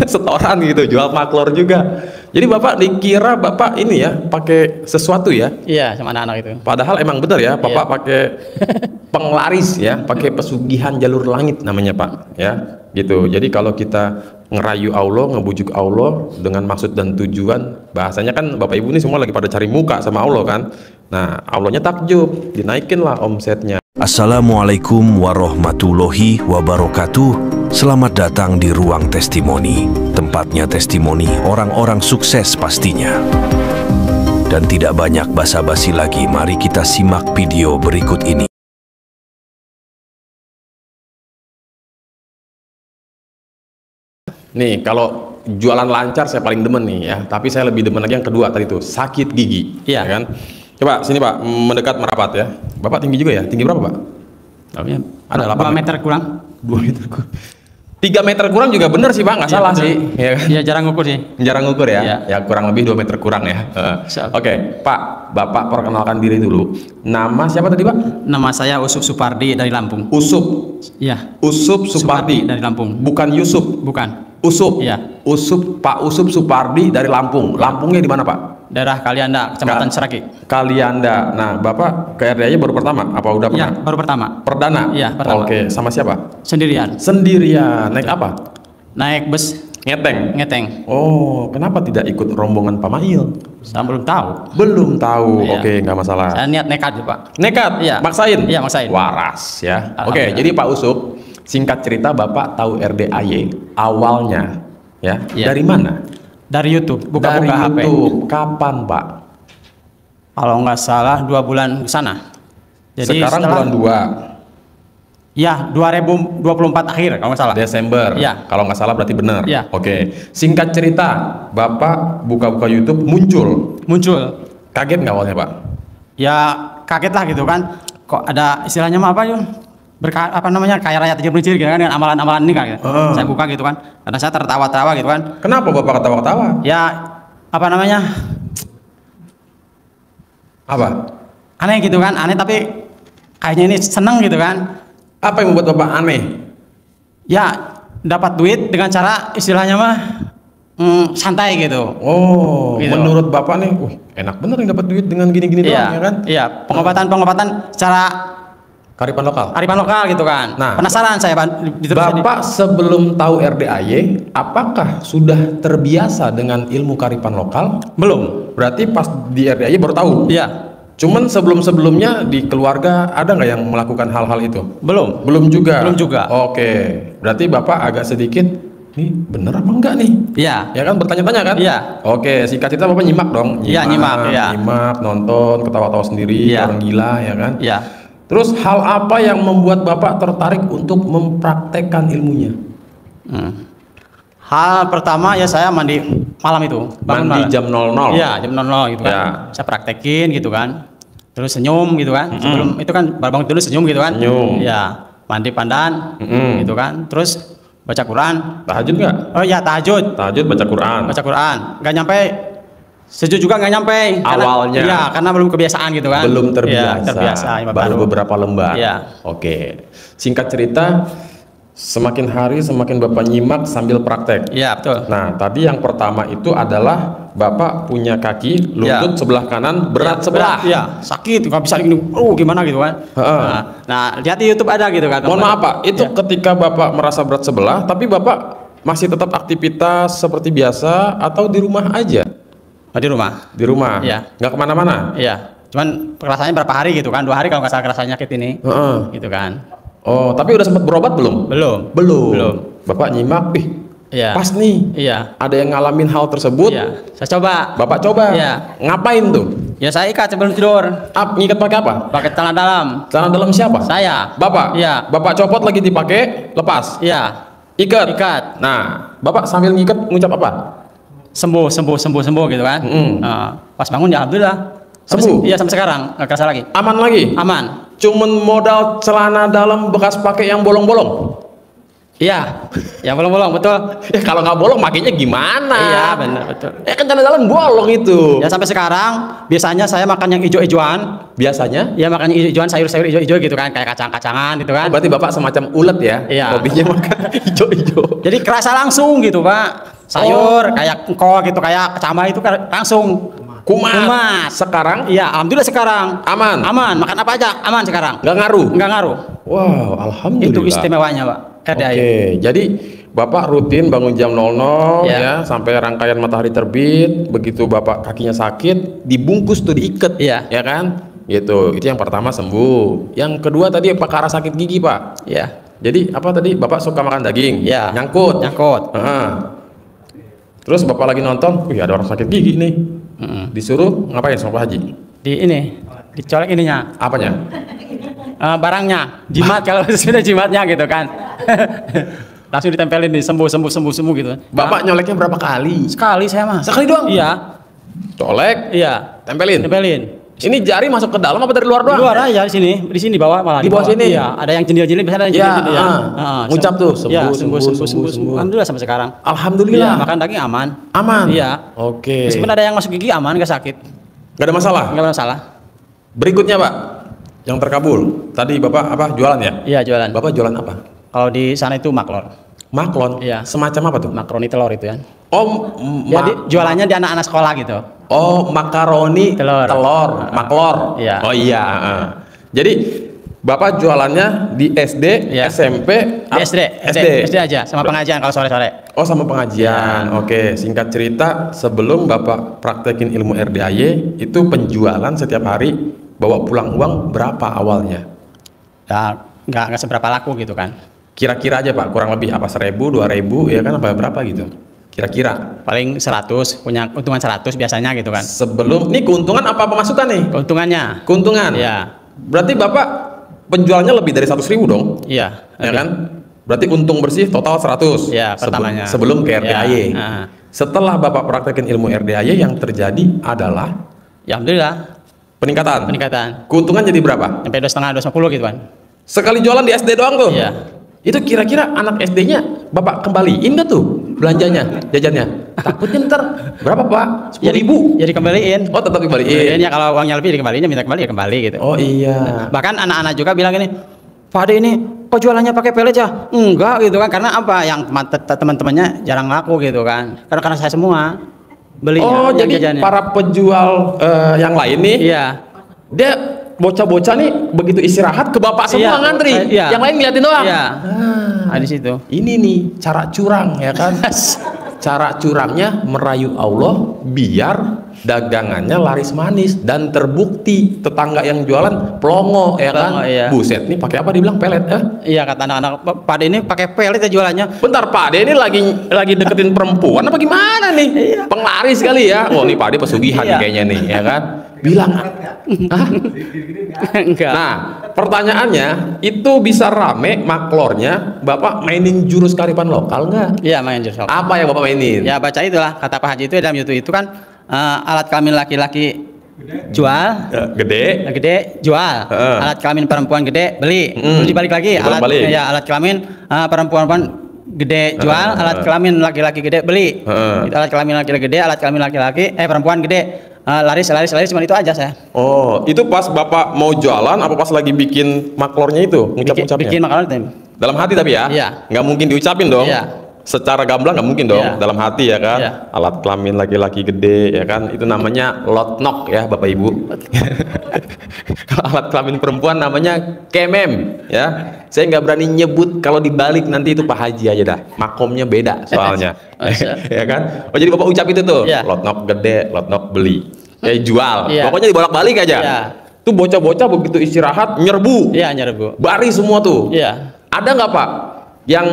setoran gitu, jual maklor juga. Jadi Bapak dikira Bapak ini ya pakai sesuatu ya? Iya, sama anak-anak itu. Padahal emang benar ya, Bapak pakai penglaris ya, pakai pesugihan jalur langit namanya Pak, ya gitu. Jadi kalau kita ngerayu Allah, ngebujuk Allah dengan maksud dan tujuan, bahasanya kan Bapak Ibu ini semua lagi pada cari muka sama Allah kan. Nah, Allahnya takjub, dinaikin lah omsetnya. Assalamualaikum warahmatullahi wabarakatuh. Selamat datang di Ruang Testimoni, tempatnya testimoni orang-orang sukses pastinya. Dan tidak banyak basa-basi lagi, mari kita simak video berikut ini. Nih, kalau jualan lancar saya paling demen nih ya, tapi saya lebih demen lagi yang kedua tadi tuh, sakit gigi. Iya. Ya kan? Coba sini Pak, mendekat merapat ya. Bapak tinggi juga ya? Tinggi berapa Pak? Ada 2 meter kurang. 2 meter kurang. 3 meter kurang juga bener sih Pak, nggak salah betul. sih. Ya kan? Iya, jarang ngukur sih. Jarang ngukur ya? Iya. Ya kurang lebih 2 meter kurang ya. Oke, Pak, Bapak perkenalkan diri dulu. Nama siapa tadi Pak? Nama saya Usup Supardi dari Lampung. Usup. Iya. Usup Supardi dari Lampung. Bukan Yusuf. Bukan. Usup. Iya. Usup, Pak Usup Supardi dari Lampung. Lampungnya di mana Pak? Daerah Kalianda, Kecamatan Seraki. Kalianda. Nah, Bapak ke RDA baru pertama? Apa udah pernah? Iya, baru pertama. Perdana? Iya, pertama. Oke, sama siapa? Sendirian. Sendirian. Naik apa? Naik bus Ngeteng. ngeteng. Oh, kenapa tidak ikut rombongan Pak Mail? Saya belum tahu. Belum tahu. Iya. Oke, nggak masalah. Saya niat nekat Pak. Nekat? Iya. Maksain? Iya, maksain. Waras ya. Oke, Alhamdulillah. jadi Pak Usup, singkat cerita Bapak tahu RDAY awalnya ya? Iya. Dari mana? Dari YouTube, Dari buka-buka HP. YouTube. Kapan Pak? Kalau nggak salah 2 bulan ke sana. Jadi Sekarang setelah, bulan 2 ya 2024 akhir kalau nggak salah. Desember. Iya. Kalau nggak salah berarti benar. Iya. Oke. Singkat cerita, Bapak buka-buka YouTube muncul. Muncul. Kaget nggak awalnya Pak? Ya kaget lah gitu kan. Kok ada istilahnya mah apa yuk? Apa namanya, kaya raya tajir menciri gitu kan, dengan amalan-amalan ini kan. Saya buka gitu kan. Karena saya tertawa-tawa gitu kan. Kenapa Bapak ketawa-ketawa? Ya apa namanya? Apa? Aneh gitu kan, aneh tapi kayaknya ini seneng gitu kan. Apa yang membuat Bapak aneh? Ya dapat duit dengan cara istilahnya mah santai gitu. Oh, Gitu. menurut Bapak nih, enak bener yang dapat duit dengan gini-gini doang ya kan? Iya, pengobatan secara Kearifan lokal. arifan lokal gitu kan. Nah, penasaran saya Bapak sebelum tahu RDAY, apakah sudah terbiasa dengan ilmu kearifan lokal? belum. Berarti pas di RDAY baru tahu. Iya, Cuman sebelum-sebelumnya di keluarga ada nggak yang melakukan hal-hal itu? belum. Belum juga. Belum juga. Oke, berarti Bapak agak sedikit, nih bener apa enggak nih? Iya. Ya kan bertanya-tanya kan? Iya. Oke, singkat cerita Bapak nyimak dong. Iya, nyimak, iya. Nyimak, nonton, ketawa-tawa sendiri, Iya. orang gila ya kan? Iya. Terus hal apa yang membuat Bapak tertarik untuk mempraktekkan ilmunya? Hal pertama ya saya mandi malam itu. Bangun Mandi malam. jam 00. Iya, jam 00 gitu kan. Ya. Saya praktekin gitu kan. Terus senyum gitu kan. Sebelum itu kan baru bangun dulu senyum gitu kan. Senyum. Iya, mandi pandan gitu kan. Terus baca Quran. Tahajud nggak? Oh ya, tahajud. Tahajud baca Quran. Baca Quran. Nggak nyampe sejujurnya juga nggak nyampe. Awalnya. Iya, karena belum kebiasaan gitu kan. Belum terbiasa. Iya, terbiasa. Baru beberapa lembar. Iya. Oke. Singkat cerita, semakin hari semakin Bapak nyimak sambil praktek. Iya, betul. Nah, tadi yang pertama itu adalah Bapak punya kaki lutut sebelah kanan berat sebelah. Iya, sakit nggak bisa gini. Gimana gitu kan. Nah, lihat di YouTube ada gitu kan. Mohon maaf Pak, itu ketika Bapak merasa berat sebelah, tapi Bapak masih tetap aktivitas seperti biasa atau di rumah aja? Di rumah. Di rumah? Iya. Nggak kemana-mana? Iya. Cuman rasanya berapa hari gitu kan? 2 hari kalau nggak salah rasanya sakit ini. Gitu kan. Oh, tapi udah sempat berobat belum? Belum. Belum. Bapak nyimak, Iya. pas nih. Iya. Ada yang ngalamin hal tersebut. Iya. Saya coba. Bapak coba. Iya. Ngapain tuh? Ya saya ikat sebelum tidur. Ngikat pakai apa? Pakai celana dalam. Celana dalam siapa? Saya. Bapak. Iya. Bapak copot lagi dipakai, lepas. Iya. Ikat. Ikat. Nah, Bapak sambil ngikat ngucap apa? Sembuh gitu kan. Nah, pas bangun ya alhamdulillah. Sembuh? Iya, sampai sekarang nggak kerasa lagi. Aman lagi? Aman. Cuman modal celana dalam bekas pakai yang bolong-bolong. Iya. Yang bolong-bolong betul. Ya kalau nggak bolong makainya gimana? Iya, benar betul. Ya kan celana dalam bolong itu. Ya sampai sekarang biasanya saya makan yang hijau-hijauan. Biasanya? Ya makan hijau-hijauan, sayur-sayur hijau-hijau gitu kan, kayak kacang-kacangan gitu kan. Berarti Bapak semacam ulet ya? Iya. Hobinya makan hijau-hijau. Jadi kerasa langsung gitu, Pak. sayur kayak engkol gitu, kayak kecambah itu langsung Kumat. Sekarang Iya, alhamdulillah sekarang aman. aman, makan apa aja aman sekarang, Nggak ngaruh. nggak ngaruh. Wow, alhamdulillah. Itu istimewanya Pak RDAY. Oke, jadi Bapak rutin bangun jam 00 Ya. ya sampai rangkaian matahari terbit. Begitu Bapak kakinya sakit, dibungkus tuh, diikat, Iya. ya kan? Gitu. Itu yang pertama, sembuh. Yang kedua tadi perkara sakit gigi, Pak. Ya, Jadi apa tadi? Bapak suka makan daging? Iya. Nyangkut. nyangkut. Heeh. Terus Bapak lagi nonton, wih ada orang sakit gigi nih. Disuruh ngapain sama Pak Haji? Di ini, dicolek ininya, Apanya? barangnya, jimat kalau sudah jimatnya gitu kan. Langsung ditempelin nih, sembuh gitu. Bapak nyoleknya berapa kali? Sekali saya mah. Sekali doang? Iya, Colek, iya. tempelin. Tempelin. Ini jari masuk ke dalam apa dari luar Di doang? luar aja di sini bawah malah. Di bawah sini? Iya, ada yang jendil-jendil, biasanya ada yang Ya, jendil-jendil ya. ngucap tuh, Iya, sembuh, sembuh. Alhamdulillah sampai sekarang. Alhamdulillah. Iya, makan daging aman. Aman. Iya. Oke. Meskipun ada yang masuk gigi aman, nggak sakit, Gak ada masalah. nggak ada masalah. Berikutnya Pak, yang terkabul. Tadi Bapak apa? Jualan ya? Iya, jualan. Bapak jualan apa? Kalau di sana itu maklon. Maklon. Iya. Semacam apa tuh? Makaroni telur itu ya. Oh, Jadi jualannya di anak-anak sekolah gitu. makaroni Telur. maklor. Iya. Oh iya. Jadi Bapak jualannya di SD, Iya. SMP, Di SD aja sama pengajian kalau sore-sore. Oh sama pengajian. Iya. Oke, singkat cerita sebelum Bapak praktekin ilmu RDAY itu penjualan setiap hari bawa pulang uang berapa awalnya? Ya, nggak seberapa laku gitu kan. Kira-kira aja Pak, kurang lebih apa 1.000, 2.000 ya kan apa berapa gitu? Kira-kira. Paling 100, punya keuntungan 100 biasanya gitu kan. Sebelum ini keuntungan apa pemasukan nih? Keuntungannya. Keuntungan. Iya. Berarti Bapak penjualnya lebih dari 100.000 dong? Iya. Ya kan? Berarti untung bersih total 100. Iya, pertamanya. Sebelum ke RDAY. Iya. Setelah Bapak praktekin ilmu RDAY yang terjadi adalah Ya alhamdulillah peningkatan. peningkatan. Keuntungan jadi berapa? Sampai 2,5, 250 gitu kan. Sekali jualan di SD doang tuh. Iya. Itu kira-kira anak SD-nya Bapak kembaliin nggak tuh belanjanya, jajannya? Takutnya ntar berapa Pak? 10.000. Jadi kembaliin. Oh tetap dikembaliin. Kembaliin ya, kalau uangnya lebih dikembaliin, minta kembali ya kembali gitu. Oh iya. Bahkan anak-anak juga bilang gini, Pak Ade ini kok jualannya pakai pelet ya? Enggak gitu kan, karena apa? Yang teman-temannya jarang laku gitu kan. Karena saya semua belinya. Oh jadi jajannya. para penjual yang lain nih, Iya. dia bocah-bocah nih begitu istirahat ke bapak semua Iya, ngantri, iya. yang lain ngeliatin doang. Iya. Ah, Di situ. ini nih cara curang ya kan? Cara curangnya merayu Allah biar dagangannya laris manis dan terbukti tetangga yang jualan plongo ya kan? Plongo, iya. Buset nih pakai apa dibilang pelet ya? Iya, kata anak-anak, Pak Ade ini pakai pelet ya jualannya. Bentar Pak Ade ini lagi deketin perempuan apa gimana nih? Penglaris kali ya. Oh nih Pak Ade pesugihan Iya. kayaknya nih ya kan? Bilang Hah? Enggak. Nah, pertanyaannya itu bisa rame maklornya, Bapak mainin jurus kearifan lokal nggak? Iya, main jurus. Apa yang Bapak mainin? Ya baca itulah kata Pak Haji itu dalam YouTube itu kan alat kelamin laki-laki jual, Gede. jual, alat kelamin perempuan gede beli, terus dibalik lagi Dibalik-balik. alat kelamin perempuan gede jual, alat kelamin laki-laki gede beli. Itu alat kelamin laki-laki gede, alat kelamin laki-laki perempuan gede laris cuma itu aja saya. Oh, itu pas Bapak mau jualan apa pas lagi bikin maklornya itu ngucap-ngucapnya? Bikin makanan itu. Dalam hati tapi ya? Iya. Nggak mungkin diucapin dong? Iya. Secara gamblang nggak mungkin dong, Iya. dalam hati ya kan? Iya. Alat kelamin laki-laki gede ya kan? Itu namanya lotnok ya Bapak Ibu. Kalau alat kelamin perempuan namanya kemem ya. Saya nggak berani nyebut, kalau dibalik nanti itu Pak Haji aja dah. Makomnya beda soalnya. Ya kan? Oh jadi Bapak ucap itu tuh, Iya. lotnok gede, lotnok beli. Jual. Iya. Pokoknya dibolak-balik aja. Iya. Tuh bocah-bocah begitu istirahat nyerbu. Iya, nyerbu. Baris semua tuh. Iya. Ada nggak Pak yang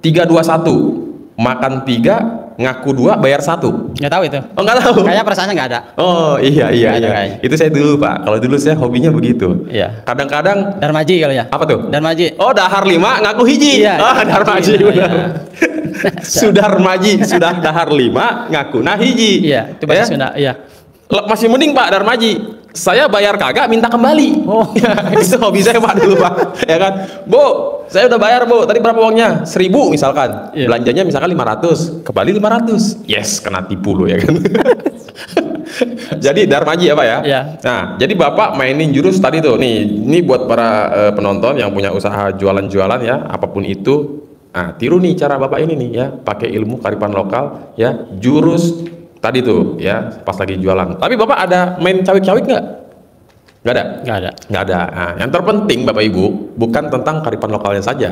3-2-1 makan 3 ngaku 2 bayar 1? Nggak tahu itu. Oh nggak tahu. Kayaknya perasaannya nggak ada. Oh iya Nggak ada iya. kayaknya. Itu saya dulu Pak. Kalau dulu saya hobinya begitu. Iya. Kadang-kadang Darmaji kalau ya. apa tuh? Darmaji. Oh dahar 5 ngaku hiji. Iya, Oh Darmaji iya. benar. Sudah dahar 5 ngaku nah hiji. Iya, itu bahasa Ya? Sunda. Iya. Masih mending Pak Darmaji. Saya bayar kagak minta kembali. Oh. Itu hobi saya Pak dulu Pak. Ya kan? Bu, saya udah bayar Bu. Tadi berapa uangnya? 1.000 misalkan. Iya. Belanjanya misalkan 500. Kembali 500. Yes, kena tipu lo ya kan. Jadi Darmaji ya Pak ya? Iya. Nah, jadi Bapak mainin jurus tadi tuh. Nih, ini buat para penonton yang punya usaha jualan-jualan ya, apapun itu. Nah, tiru nih cara Bapak ini nih ya, pakai ilmu kearifan lokal ya, jurus tadi tuh ya, pas lagi jualan. Tapi Bapak ada main cawik-cawik nggak? Nggak ada? Nggak ada. Nggak ada. Nah, yang terpenting Bapak Ibu, bukan tentang kearifan lokalnya saja.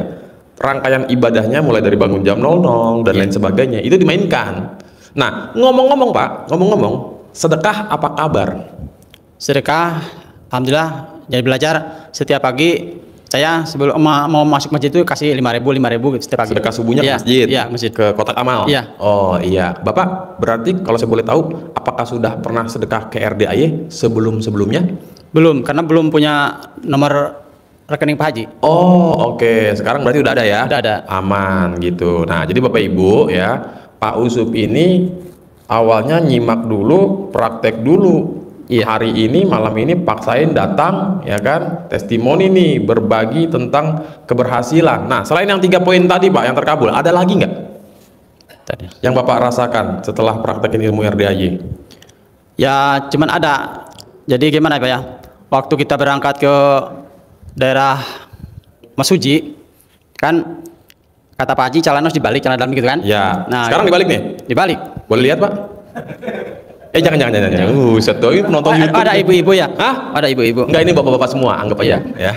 Rangkaian ibadahnya mulai dari bangun jam 00 dan lain sebagainya, itu dimainkan. Nah, ngomong-ngomong Pak, sedekah apa kabar? Sedekah, alhamdulillah, jadi belajar setiap pagi. Saya sebelum mau masuk masjid itu kasih 5.000 gitu setiap pagi. Sedekah subuhnya ke Iya, masjid? Iya, masjid. Ke kotak amal? Iya. Oh iya. Bapak berarti kalau saya boleh tahu, apakah sudah pernah sedekah ke RDAY sebelum-sebelumnya? Belum, karena belum punya nomor rekening Pak Haji. Oh oke. Sekarang berarti udah ada ya? Udah ada. Aman gitu. Nah jadi Bapak Ibu ya, Pak Usup ini awalnya nyimak dulu, praktek dulu. Iya. Hari ini, malam ini paksain datang ya kan, testimoni nih, berbagi tentang keberhasilan. Nah selain yang 3 poin tadi Pak yang terkabul, ada lagi nggak Tadi. yang Bapak rasakan setelah praktekin ilmu RDAY? Ya cuman ada. Jadi gimana Pak ya? Waktu kita berangkat ke daerah Masuji, kan kata Pak Haji jalan harus dibalik, jalan dalam gitu kan? Ya. Nah, Sekarang dibalik nih. Dibalik. Boleh lihat Pak? Jangan. Setuju penonton YouTube. Ada ibu-ibu ya? Hah? Ada ibu-ibu. Enggak, ini bapak-bapak semua, anggap aja ya.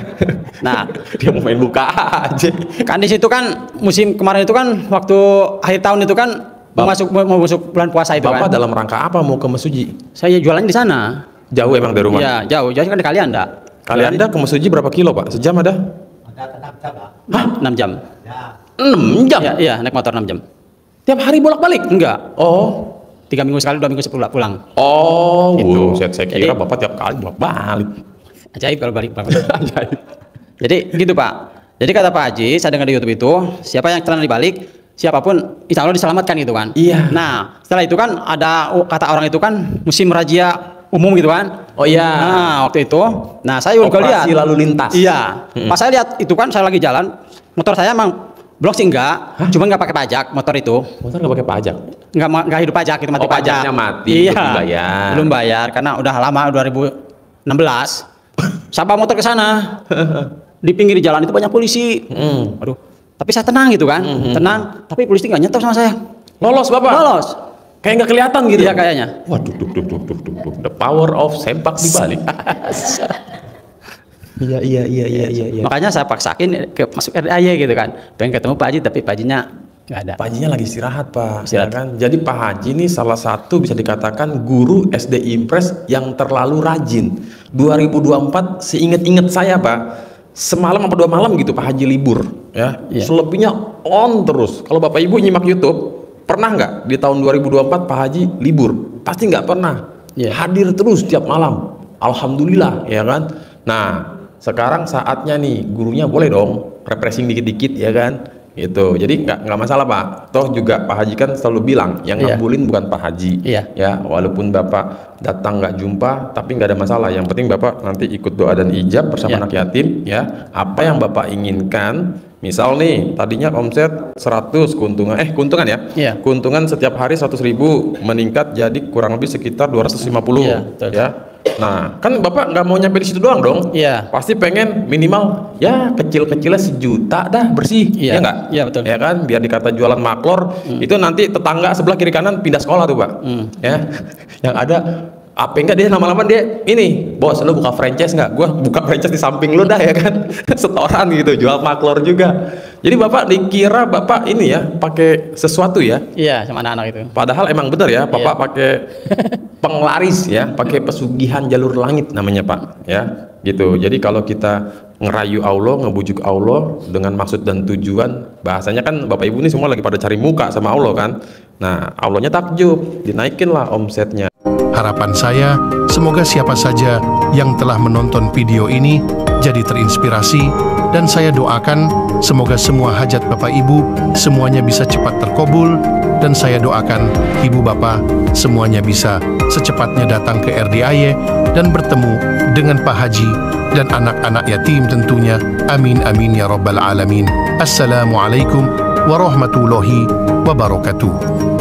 Nah, Dia mau main buka aja. kan di situ kan musim kemarin itu kan waktu akhir tahun itu kan mau masuk bulan puasa itu Bapak kan. dalam rangka apa mau ke Mesuji? Saya jualan di sana. Jauh emang dari rumah? Iya, jauh. Jauh kan di kalian enggak? Kalian Anda ke Mesuji berapa kilo Pak? Sejam ada? Hah? 6 jam. 6 jam? Iya, naik motor 6 jam. Tiap hari bolak-balik? Enggak. Oh. 3 minggu sekali, 2 minggu pulang. Oh, Gitu. saya kira Jadi- Bapak tiap kali bolak-balik. Ajaib kalau balik. Jadi gitu Pak. Jadi kata Pak Haji, saya dengar di YouTube itu, siapa yang celana dibalik, siapapun insya Allah diselamatkan gitu kan. Iya. Nah, setelah itu kan ada kata orang itu kan musim razia umum gitu kan. Oh iya. Nah, waktu itu, nah saya juga lihat. Operasi lalu lintas. Iya. Pas saya lihat itu kan saya lagi jalan, motor saya emang blok sih enggak, cuma nggak pakai pajak motor itu. Motor nggak pakai pajak? Nggak hidup pajak, itu mati Oh, pajak. pajaknya mati, Iya. belum bayar. Belum bayar karena udah lama 2016. Saya bawa motor ke sana. Di pinggir jalan itu banyak polisi. Aduh. Tapi saya tenang gitu kan. Tenang, tapi polisi nggak nyetok sama saya. Lolos Bapak? Lolos. Kayak nggak kelihatan gitu? Iya kayaknya. Waduh, duk. The power of sempak dibalik. Iya. Makanya saya paksain masuk RDAY gitu kan. Pengen ketemu Pak Haji tapi Pak Hajinya nggak ada. Pak Hajinya lagi istirahat Pak, Istirahat. ya kan? Jadi Pak Haji ini salah satu bisa dikatakan guru SD Impres yang terlalu rajin. 2024 seinget-inget saya Pak, semalam apa 2 malam gitu Pak Haji libur, ya. Iya. Selebihnya on terus. Kalau Bapak Ibu nyimak YouTube, pernah nggak di tahun 2024 Pak Haji libur? Pasti nggak pernah. Iya. Hadir terus tiap malam. Alhamdulillah, ya kan? Nah, sekarang saatnya nih gurunya boleh dong refreshing dikit-dikit, ya kan? Gitu. Jadi nggak masalah Pak. Toh juga Pak Haji kan selalu bilang yang Iya. ngabulin bukan Pak Haji. Iya. Ya, walaupun Bapak datang nggak jumpa, tapi nggak ada masalah. Yang penting Bapak nanti ikut doa dan ijab bersama Iya. anak yatim, ya. Apa yang Bapak inginkan, misal nih tadinya omset 100 keuntungan ya. Iya. Keuntungan setiap hari 100.000 meningkat jadi kurang lebih sekitar 250, Iya, betul. ya. Nah, kan Bapak nggak mau nyampe di situ doang dong. Iya. Pasti pengen minimal ya kecil-kecilnya 1 juta dah bersih, Iya. ya nggak? Iya, betul. Ya kan, biar dikata jualan maklor, itu nanti tetangga sebelah kiri kanan pindah sekolah tuh Pak. Ya, yang ada apa enggak dia lama-lama dia ini, bos lu buka franchise nggak? Gua buka franchise di samping lu dah ya kan, setoran gitu, jual maklor juga. Jadi Bapak dikira Bapak ini ya pakai sesuatu ya, Iya, sama anak-anak itu. padahal emang bener ya, Bapak Iya. pakai penglaris ya, pakai pesugihan jalur langit namanya Pak, ya gitu. Jadi kalau kita ngerayu Allah, ngebujuk Allah dengan maksud dan tujuan, bahasanya kan Bapak Ibu ini semua lagi pada cari muka sama Allah kan. Nah, Allahnya takjub, dinaikin lah omsetnya. Harapan saya, semoga siapa saja yang telah menonton video ini jadi terinspirasi, dan saya doakan semoga semua hajat Bapak Ibu semuanya bisa cepat terkabul, dan saya doakan Ibu Bapak semuanya bisa secepatnya datang ke RDAY dan bertemu dengan Pak Haji dan anak-anak yatim tentunya. Amin amin ya rabbal alamin. Assalamualaikum warahmatullahi wabarakatuh.